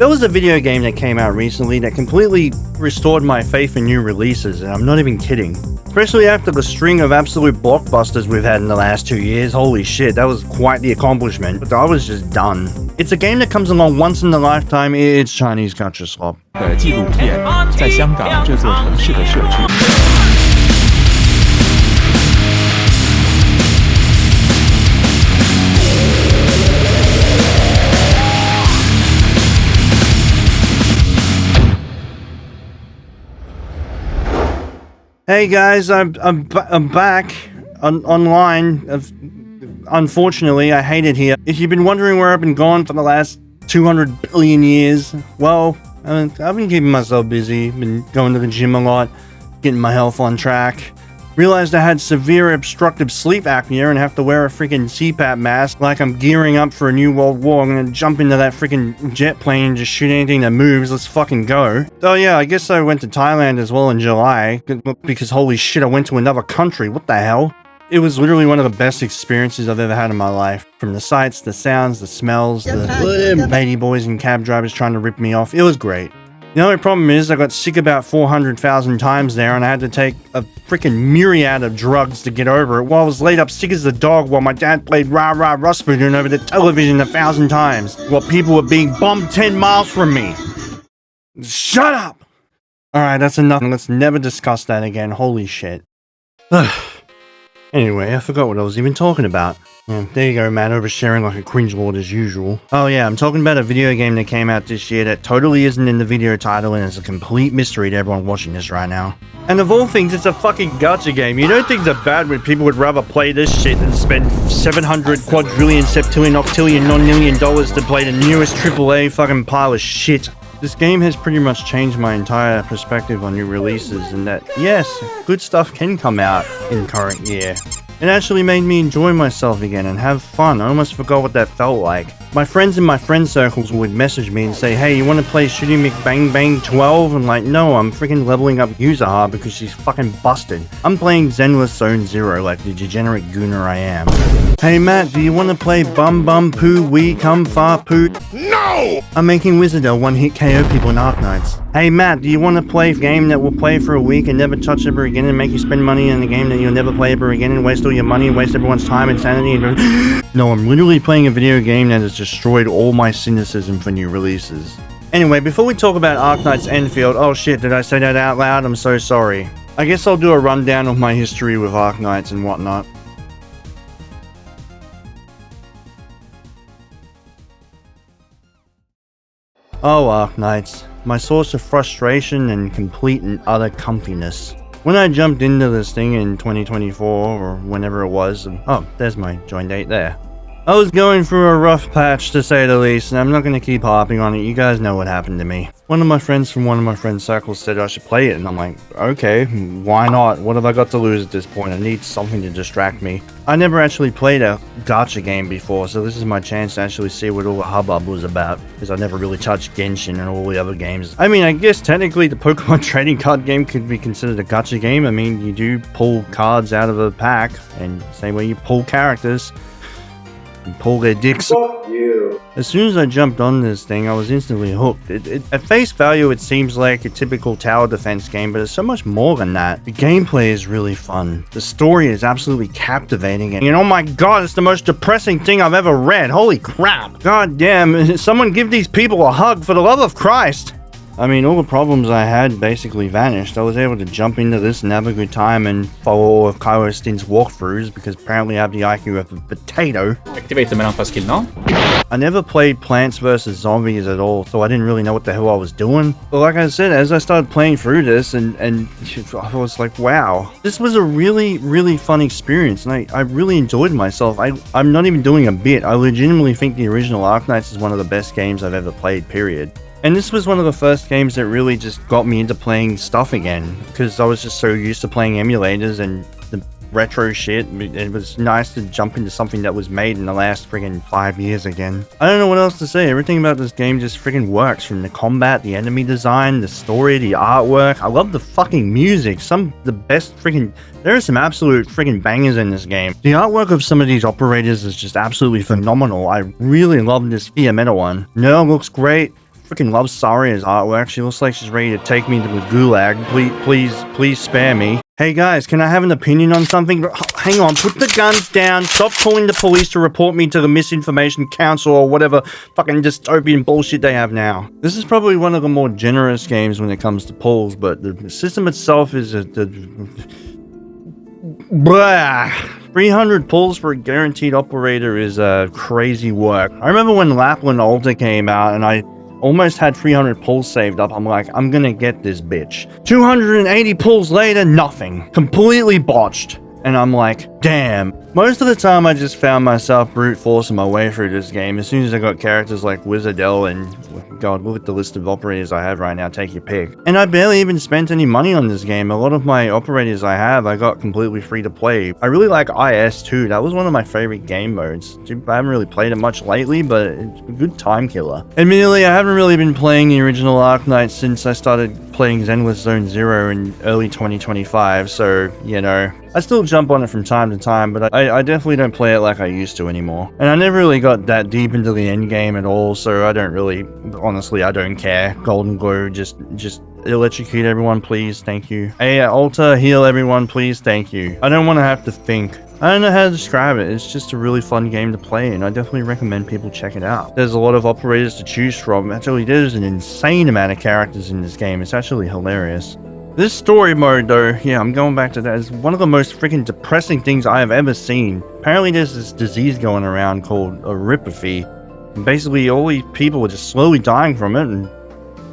There was a video game that came out recently that completely restored my faith in new releases, and I'm not even kidding. Especially after the string of absolute blockbusters we've had in the last 2 years. Holy shit, that was quite the accomplishment. But I was just done. It's a game that comes along once in a lifetime. It's Chinese Gacha Swap. 的纪录片在香港这座城市的社区。 Hey guys, I'm back online. Unfortunately, I hate it here. If you've been wondering where I've been gone for the last 200 billion years, well, I've been keeping myself busy. Been going to the gym a lot, getting my health on track. Realized I had severe obstructive sleep apnea and have to wear a freaking CPAP mask like I'm gearing up for a new world war. I'm gonna jump into that freaking jet plane and just shoot anything that moves. Let's fucking go. Oh yeah, I guess I went to Thailand as well in July because holy shit, I went to another country. What the hell? It was literally one of the best experiences I've ever had in my life. From the sights, the sounds, the smells, the lady boys and cab drivers trying to rip me off. It was great. The only problem is I got sick about 400,000 times there and I had to take a freaking myriad of drugs to get over it while I was laid up sick as a dog while my dad played Rah Rah Rasputin over the television 1,000 times while people were being bombed 10 miles from me. Shut up! Alright, that's enough. Let's never discuss that again. Holy shit. Anyway, I forgot what I was even talking about. Yeah, there you go, Matt, oversharing like a cringelord as usual. Oh yeah, I'm talking about a video game that came out this year that totally isn't in the video title and is a complete mystery to everyone watching this right now. And of all things, it's a fucking gacha game. You know things are bad when people would rather play this shit than spend 700 quadrillion, septillion, octillion, non-million dollars to play the newest AAA fucking pile of shit. This game has pretty much changed my entire perspective on new releases and that, yes, good stuff can come out in current year. It actually made me enjoy myself again and have fun. I almost forgot what that felt like. My friends in my friend circles would message me and say, hey, you want to play Shooting McBang Bang 12? I'm like, no, I'm freaking leveling up Yuzuha because she's fucking busted. I'm playing Zenless Zone Zero like the degenerate gooner I am. Hey Matt, do you want to play Bum Bum Poo Wee Come Far Poo? No! I'm making Wizardell one-hit KO people in Arknights. Hey Matt, do you want to play a game that will play for a week and never touch ever again and make you spend money in a game that you'll never play ever again and waste all your money and waste everyone's time and sanity and No, I'm literally playing a video game that has destroyed all my cynicism for new releases. Anyway, before we talk about Arknights Enfield, oh shit, did I say that out loud? I'm so sorry. I guess I'll do a rundown of my history with Arknights and whatnot. Oh, Arknights, my source of frustration and complete and utter comfiness. When I jumped into this thing in 2024, or whenever it was, oh, there's my join date there. I was going through a rough patch to say the least, and I'm not going to keep harping on it, you guys know what happened to me. One of my friends from one of my friends' circles said I should play it, and I'm like, okay, why not? What have I got to lose at this point? I need something to distract me. I never actually played a gacha game before, so this is my chance to actually see what all the hubbub was about, because I never really touched Genshin and all the other games. I mean, I guess technically the Pokemon trading card game could be considered a gacha game. I mean, you do pull cards out of a pack, and same way you pull characters. And pull their dicks. Fuck you. As soon as I jumped on this thing, I was instantly hooked. At face value, it seems like a typical tower defense game, but it's so much more than that. The gameplay is really fun. The story is absolutely captivating, and oh my god, it's the most depressing thing I've ever read. Holy crap. God damn, someone give these people a hug for the love of Christ. I mean, all the problems I had basically vanished. I was able to jump into this and have a good time and follow all of Kaiwa Stin's walkthroughs because apparently I have the IQ of a potato. Activate the melon skill now. I never played Plants vs. Zombies at all, so I didn't really know what the hell I was doing. But like I said, as I started playing through this and I was like, wow. This was a really, really fun experience and I really enjoyed myself. I'm not even doing a bit. I legitimately think the original Arknights is one of the best games I've ever played, period. And this was one of the first games that really just got me into playing stuff again, because I was just so used to playing emulators and the retro shit. It was nice to jump into something that was made in the last friggin' 5 years again. I don't know what else to say. Everything about this game just friggin' works, from the combat, the enemy design, the story, the artwork. I love the fucking music. Some of the best friggin'... There are some absolute friggin' bangers in this game. The artwork of some of these operators is just absolutely phenomenal. I really love this Fiametta one. Nerl looks great. freaking love Saria's artwork. She looks like she's ready to take me to the gulag. Please spare me. Hey guys, can I have an opinion on something? Hang on, put the guns down. Stop calling the police to report me to the Misinformation Council or whatever fucking dystopian bullshit they have now. This is probably one of the more generous games when it comes to pulls, but the system itself is blah. 300 pulls for a guaranteed operator is crazy work. I remember when Lapland Alta came out and I almost had 300 pulls saved up. I'm like, I'm gonna get this bitch. 280 pulls later, nothing. Completely botched. And I'm like, damn. Most of the time I just found myself brute forcing my way through this game. As soon as I got characters like Wizardell and God, look at the list of operators I have right now, take your pick. And I barely even spent any money on this game. A lot of my operators I got completely free to play. I really like IS too. That was one of my favorite game modes. I haven't really played it much lately, but it's a good time killer. Admittedly, I haven't really been playing the original Arknights since I started playing Zenless Zone Zero in early 2025, so, you know, I still jump on it from time to time, but I definitely don't play it like I used to anymore. And I never really got that deep into the end game at all, so I don't really, honestly, I don't care. Golden Glow, just electrocute everyone, please, thank you. Hey, Alta, heal everyone, please, thank you. I don't want to have to think. I don't know how to describe it. It's just a really fun game to play, and I definitely recommend people check it out. There's a lot of operators to choose from. Actually, there's an insane amount of characters in this game. It's actually hilarious. This story mode, though, yeah, I'm going back to that, is one of the most freaking depressing things I have ever seen. Apparently there's this disease going around called erypathy. And basically, all these people are just slowly dying from it, and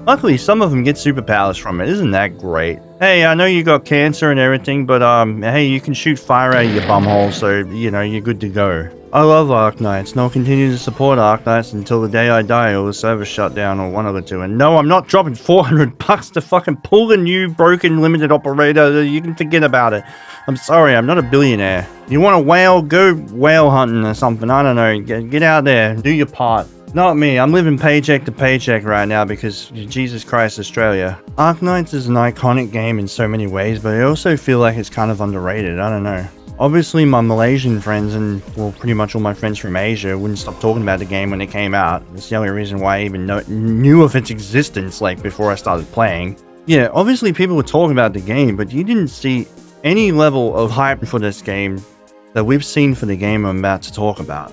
luckily some of them get superpowers from it. Isn't that great? Hey, I know you got cancer and everything, but hey, you can shoot fire out of your bumhole, so, you know, you're good to go. I love Arknights, and I'll continue to support Arknights until the day I die or the server shut down or one of the two. And no, I'm not dropping 400 bucks to fucking pull a new broken limited operator. You can forget about it. I'm sorry, I'm not a billionaire. You want a whale? Go whale hunting or something. I don't know. Get out there, do your part. Not me, I'm living paycheck to paycheck right now because, Jesus Christ, Australia. Arknights is an iconic game in so many ways, but I also feel like it's kind of underrated. I don't know. Obviously, my Malaysian friends and, well, pretty much all my friends from Asia wouldn't stop talking about the game when it came out. It's the only reason why I even knew of its existence, like, before I started playing. Yeah, obviously people were talking about the game, but you didn't see any level of hype for this game that we've seen for the game I'm about to talk about.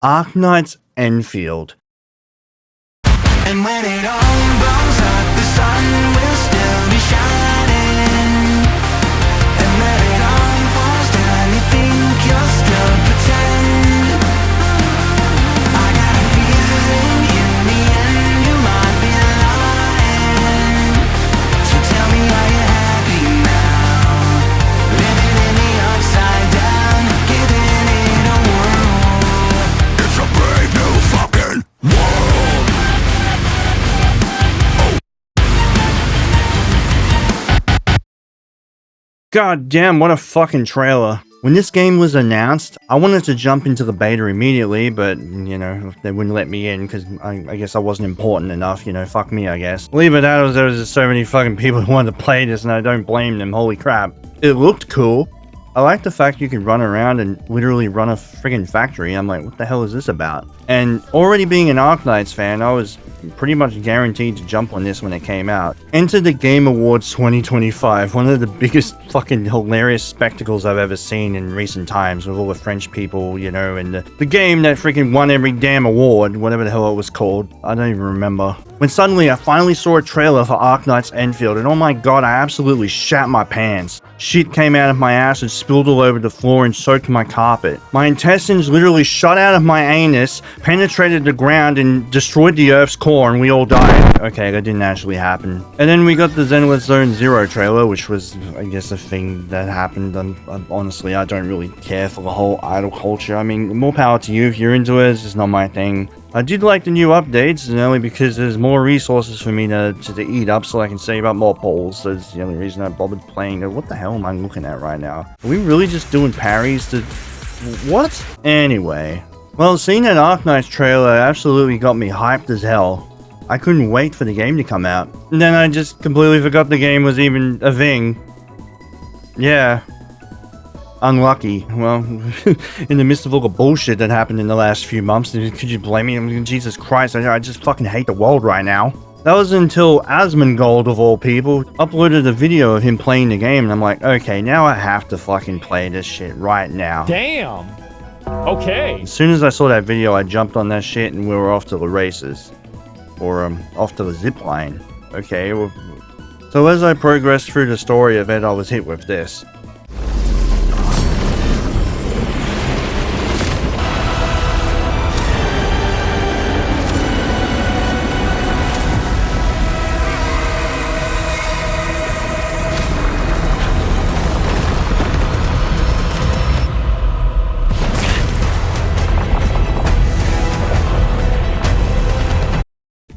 Arknights Enfield. And when it all blows up, the sun will still be shining. And when it all falls down, you think you'll still pretend. I got a feeling in the end you might be lying. So tell me, are you happy now? Living in the upside down, giving it a whirl. It's a brave new fucking world. God damn, what a fucking trailer. When this game was announced, I wanted to jump into the beta immediately, but, you know, they wouldn't let me in because I guess I wasn't important enough, you know, fuck me, I guess. Believe it, there was just so many fucking people who wanted to play this, and I don't blame them, holy crap. It looked cool. I like the fact you can run around and literally run a friggin' factory. I'm like, what the hell is this about? And already being an Arknights fan, I was pretty much guaranteed to jump on this when it came out. Enter the Game Awards 2025, one of the biggest fucking hilarious spectacles I've ever seen in recent times, with all the French people, you know, and the game that freaking won every damn award, whatever the hell it was called. I don't even remember. When suddenly I finally saw a trailer for Arknights Enfield, and oh my god, I absolutely shat my pants. Shit came out of my ass and spilled all over the floor and soaked my carpet. My intestines literally shot out of my anus, penetrated the ground, and destroyed the Earth's core, and we all died. Okay, that didn't actually happen. And then we got the Zenless Zone Zero trailer, which was, I guess, a thing that happened. Honestly, I don't really care for the whole idol culture. I mean, more power to you if you're into it. It's just not my thing. I did like the new updates, and only because there's more resources for me to eat up so I can save up more polls. That's the only reason I bothered playing it. What the hell am I looking at right now? Are we really just doing parries to... What? Anyway. Well, seeing that Arknights trailer absolutely got me hyped as hell. I couldn't wait for the game to come out. And then I just completely forgot the game was even a thing. Yeah. unlucky. Well, in the midst of all the bullshit that happened in the last few months, could you blame me? I mean, Jesus Christ, I just fucking hate the world right now. That was until Asmongold, of all people, uploaded a video of him playing the game, and I'm like, okay, now I have to fucking play this shit right now. Damn. Okay. As soon as I saw that video, I jumped on that shit and we were off to the races. Or, off to the zip line. Okay, well, so as I progressed through the story of it, I was hit with this.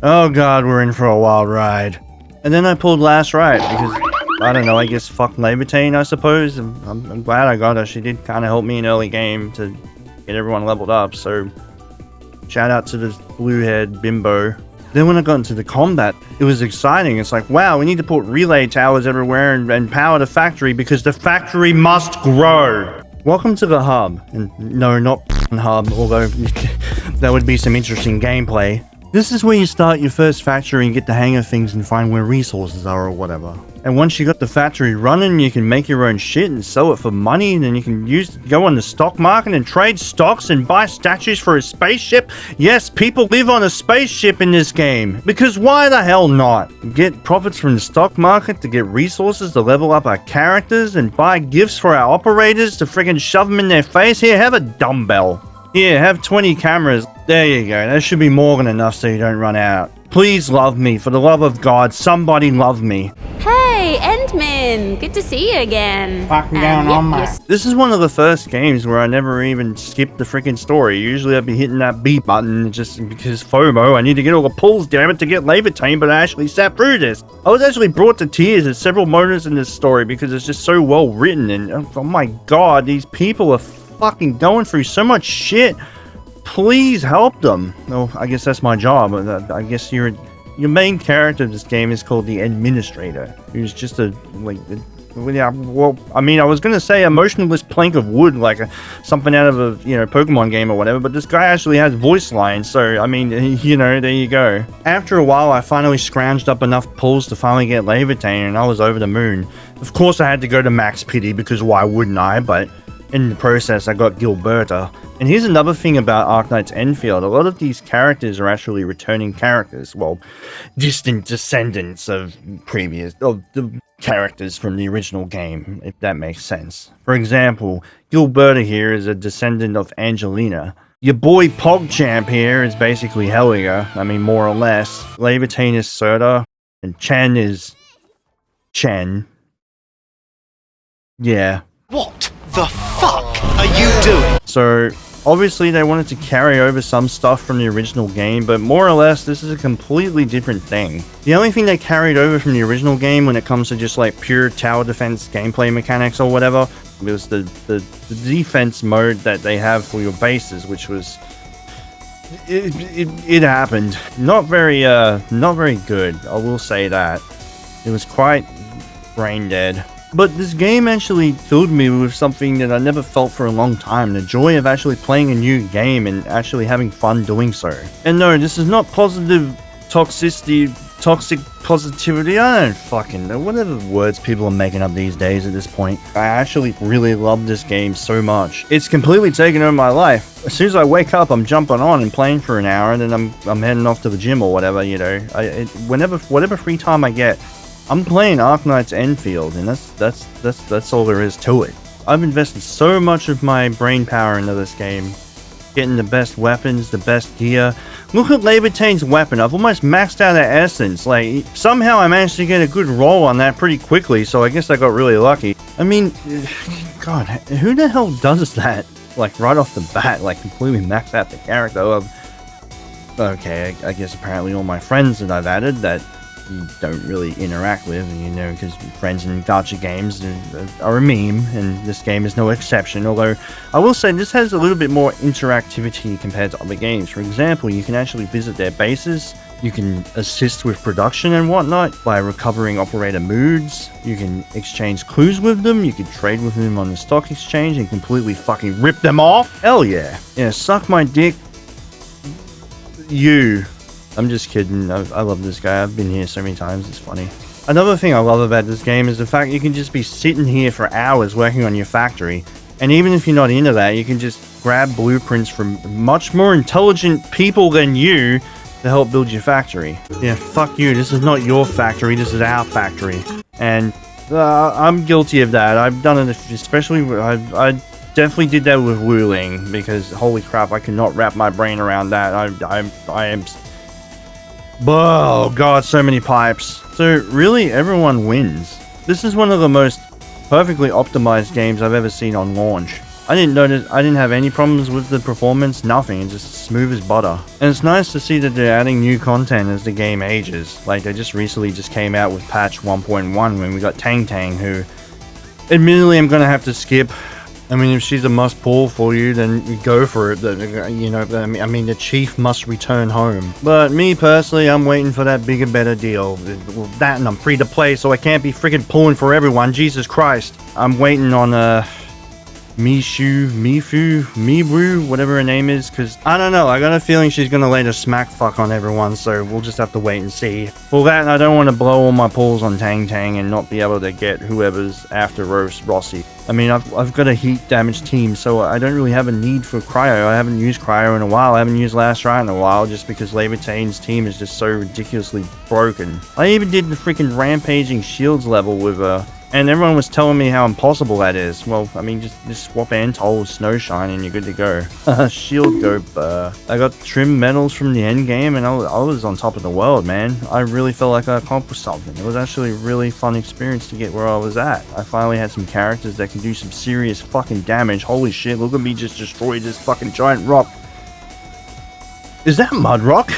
Oh god, we're in for a wild ride. And then I pulled last right because, I don't know, I guess fuck Levitain, I suppose. I'm glad I got her. She did kind of help me in early game to get everyone leveled up, so shout out to this blue-haired bimbo. Then when I got into the combat, it was exciting. It's like, wow, we need to put relay towers everywhere and power the factory because the factory must grow. Welcome to the hub. And no, not hub, although that would be some interesting gameplay. This is where you start your first factory and get the hang of things and find where resources are or whatever. And once you got the factory running, you can make your own shit and sell it for money, and then you can go on the stock market and trade stocks and buy statues for a spaceship. Yes, people live on a spaceship in this game, because why the hell not? Get profits from the stock market to get resources to level up our characters and buy gifts for our operators to friggin' shove them in their face. Here, have a dumbbell. Here, have 20 cameras. There you go. That should be more than enough so you don't run out. Please love me. For the love of God, somebody love me. Hey, Endman! Good to see you again. Fucking going on, mate. This is one of the first games where I never even skipped the freaking story. Usually I'd be hitting that B button just because FOMO. I need to get all the pulls, damn it, to get Levitain, but I actually sat through this. I was actually brought to tears at several moments in this story because it's just so well written, and oh my god, these people are fucking going through so much shit. Please help them. Well, I guess that's my job. I guess your main character of this game is called the Administrator, who's just a, like, yeah, well, I mean, I was gonna say a motionless plank of wood, like something out of a, Pokemon game or whatever, but this guy actually has voice lines, so, I mean, there you go. After a while, I finally scrounged up enough pulls to finally get Levitain, and I was over the moon. Of course, I had to go to Max Pity, because why wouldn't I, but in the process, I got Gilberta. And here's another thing about Arknight's Enfield. A lot of these characters are actually returning characters. Well, distant descendants of the characters from the original game, if that makes sense. For example, Gilberta here is a descendant of Angelina. Your boy PogChamp here is basically Helga. I mean, more or less. Levitain is Serta, and Chen is Chen. Yeah. What the fuck are you doing? So, obviously they wanted to carry over some stuff from the original game, but more or less this is a completely different thing. The only thing they carried over from the original game when it comes to just like pure tower defense gameplay mechanics or whatever was the defense mode that they have for your bases, which was it happened. Not very good, I will say that. It was quite brain dead. But this game actually filled me with something that I never felt for a long time, the joy of actually playing a new game and actually having fun doing so. And no, this is not positive toxic positivity, I don't fucking know, whatever words people are making up these days at this point. I actually really love this game so much. It's completely taken over my life. As soon as I wake up, I'm jumping on and playing for an hour, and then I'm heading off to the gym or whatever, whatever free time I get, I'm playing Arknight's Enfield, and that's all there is to it. I've invested so much of my brain power into this game, getting the best weapons, the best gear. Look at Levitain's weapon. I've almost maxed out her essence. Like, somehow I managed to get a good roll on that pretty quickly, so I guess I got really lucky. I mean, god, who the hell does that? Like, right off the bat, like, completely max out the character of... Okay, I guess apparently all my friends that I've added that you don't really interact with, because friends in gacha games are a meme, and this game is no exception. Although I will say this has a little bit more interactivity compared to other games. For example, you can actually visit their bases You can assist with production and whatnot by recovering operator moods. You can exchange clues with them. You can trade with them on the stock exchange and completely fucking rip them off. Hell yeah. Yeah, suck my dick. You. I'm just kidding. I love this guy. I've been here so many times. It's funny. Another thing I love about this game is the fact you can just be sitting here for hours working on your factory. And even if you're not into that, you can just grab blueprints from much more intelligent people than you to help build your factory. Yeah, fuck you. This is not your factory. This is our factory. And I'm guilty of that. I've done it, especially, I definitely did that with Wuling, because holy crap, I cannot wrap my brain around that. I am... Oh god, so many pipes. So really, everyone wins. This is one of the most perfectly optimized games I've ever seen on launch. I didn't have any problems with the performance, nothing, it's just smooth as butter. And it's nice to see that they're adding new content as the game ages. Like, they just recently came out with patch 1.1 when we got Tang Tang, who admittedly I'm gonna have to skip. I mean, if she's a must pull for you, then you go for it. You know, I mean, the chief must return home. But me personally, I'm waiting for that bigger, better deal. That, and I'm free to play, so I can't be freaking pulling for everyone. Jesus Christ. I'm waiting on Mibu, whatever her name is, because I don't know, I got a feeling she's gonna lay the smack fuck on everyone, so we'll just have to wait and see. Well, that, and I don't want to blow all my pulls on Tang Tang and not be able to get whoever's after Rossi. I mean, I've got a heat damage team, so I don't really have a need for cryo. I haven't used cryo in a while. I haven't used last ride in a while, just because Leviatane's team is just so ridiculously broken. I even did the freaking rampaging shields level with her. And everyone was telling me how impossible that is. Well, I mean, just swap Antol with Snowshine and you're good to go. Shield go, I got trim medals from the end game and I was on top of the world, man. I really felt like I accomplished something. It was actually a really fun experience to get where I was at. I finally had some characters that can do some serious fucking damage. Holy shit, look at me just destroy this fucking giant rock. Is that mud rock?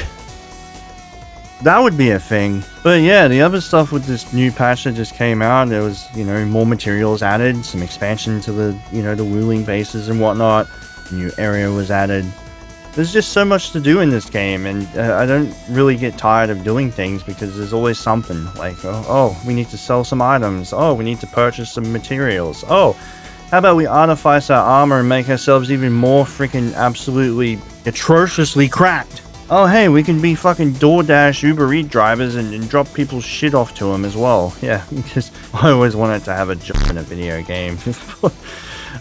That would be a thing. But yeah, the other stuff with this new patch that just came out, there was, you know, more materials added, some expansion to the, you know, the Wuling bases and whatnot. New area was added. There's just so much to do in this game, and I don't really get tired of doing things because there's always something. Like, oh, we need to sell some items. Oh, we need to purchase some materials. Oh, how about we artifice our armor and make ourselves even more freaking absolutely atrociously cracked? Oh, hey, we can be fucking DoorDash, Uber Eats drivers and drop people's shit off to them as well. Yeah, because I always wanted to have a job in a video game.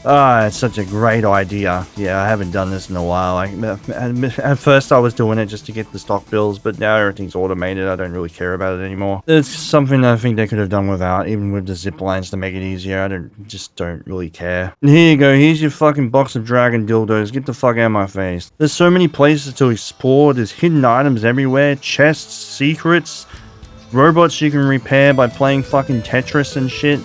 It's such a great idea. Yeah, I haven't done this in a while. At first I was doing it just to get the stock bills, but now everything's automated. I don't really care about it anymore. It's something that I think they could have done without, even with the zip lines to make it easier. I just don't really care. And here you go. Here's your fucking box of dragon dildos. Get the fuck out of my face. There's so many places to explore. There's hidden items everywhere. Chests, secrets, robots you can repair by playing fucking Tetris and shit.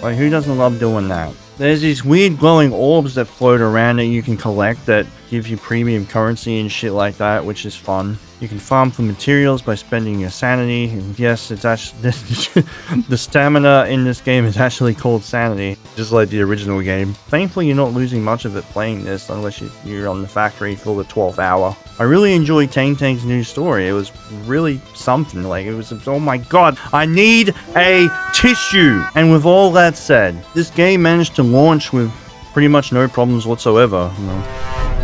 Like, who doesn't love doing that? There's these weird glowing orbs that float around that you can collect that give you premium currency and shit like that, which is fun. You can farm for materials by spending your sanity. And yes, it's actually the stamina in this game is actually called sanity, just like the original game. Thankfully, you're not losing much of it playing this unless you're on the factory for the 12th hour. I really enjoyed Tang Tang's new story. It was really something. Like, it was, oh my god, I need a tissue. And with all that said, this game managed to launch with pretty much no problems whatsoever. You know,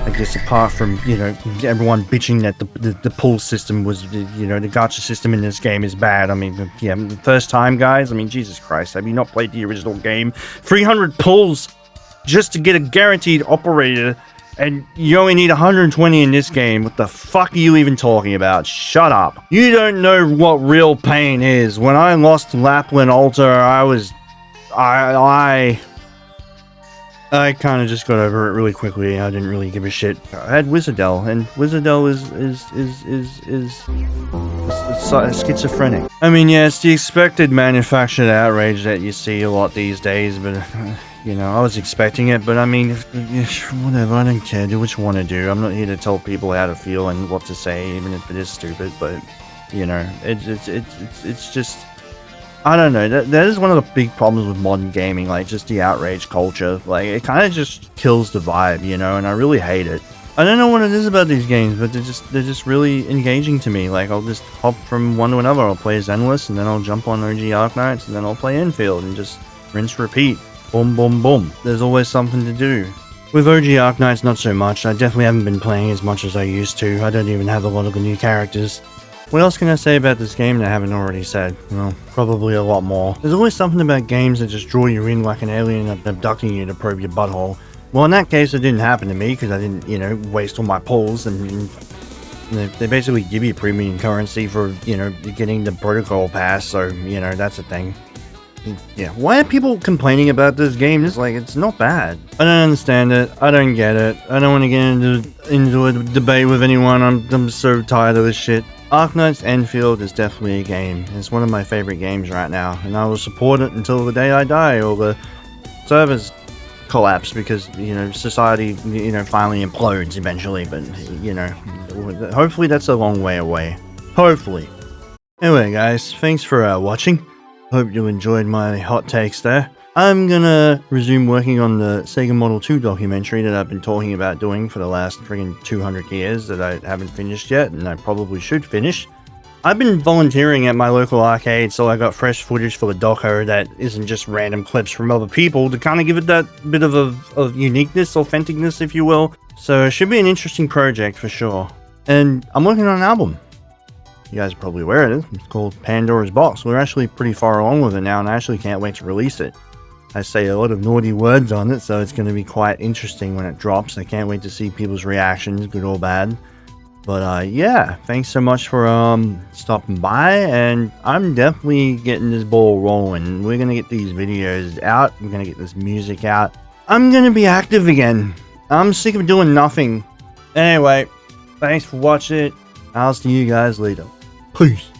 I guess apart from, you know, everyone bitching that the pull system was, you know, the gacha system in this game is bad. I mean, yeah, the first time, guys, I mean, Jesus Christ, have you not played the original game? 300 pulls just to get a guaranteed operator, and you only need 120 in this game. What the fuck are you even talking about? Shut up. You don't know what real pain is. When I lost Lapland Altar, I kind of just got over it really quickly. I didn't really give a shit. I had Wizardel, and Wizardel is schizophrenic. I mean, yeah, it's the expected manufactured outrage that you see a lot these days, but you know, I was expecting it. But I mean, whatever. I don't care. Do what you want to do. I'm not here to tell people how to feel and what to say, even if it is stupid. But you know, it's just. I don't know, that is one of the big problems with modern gaming, like just the outrage culture. Like, it kind of just kills the vibe, you know, and I really hate it. I don't know what it is about these games, but they're just really engaging to me. Like, I'll just hop from one to another. I'll play Zenless, and then I'll jump on OG Arknights, and then I'll play Enfield, and just rinse, repeat. Boom, boom, boom. There's always something to do. With OG Arknights, not so much. I definitely haven't been playing as much as I used to. I don't even have a lot of the new characters. What else can I say about this game that I haven't already said? Well, probably a lot more. There's always something about games that just draw you in like an alien abducting you to probe your butthole. Well, in that case, it didn't happen to me because I didn't, you know, waste all my pulls, and they basically give you premium currency for, you know, getting the protocol pass, so, you know, that's a thing. Yeah, why are people complaining about this game? It's like, it's not bad. I don't understand it. I don't get it. I don't want to get into a debate with anyone. I'm so tired of this shit. Arknights Enfield is definitely a game. It's one of my favorite games right now, and I will support it until the day I die, or the servers collapse because, you know, society, you know, finally implodes eventually. But, you know, hopefully that's a long way away. Hopefully. Anyway, guys, thanks for watching. Hope you enjoyed my hot takes there. I'm gonna resume working on the Sega Model 2 documentary that I've been talking about doing for the last friggin' 200 years that I haven't finished yet, and I probably should finish. I've been volunteering at my local arcade, so I got fresh footage for the doco that isn't just random clips from other people to kind of give it that bit of uniqueness, authenticness, if you will. So it should be an interesting project for sure. And I'm working on an album. You guys are probably aware of it. It's called Pandora's Box. We're actually pretty far along with it now, and I actually can't wait to release it. I say a lot of naughty words on it, so it's going to be quite interesting when it drops. I can't wait to see people's reactions, good or bad. But yeah, thanks so much for stopping by, and I'm definitely getting this ball rolling. We're going to get these videos out. We're going to get this music out. I'm going to be active again. I'm sick of doing nothing. Anyway, thanks for watching it. I'll see you guys later. Peace.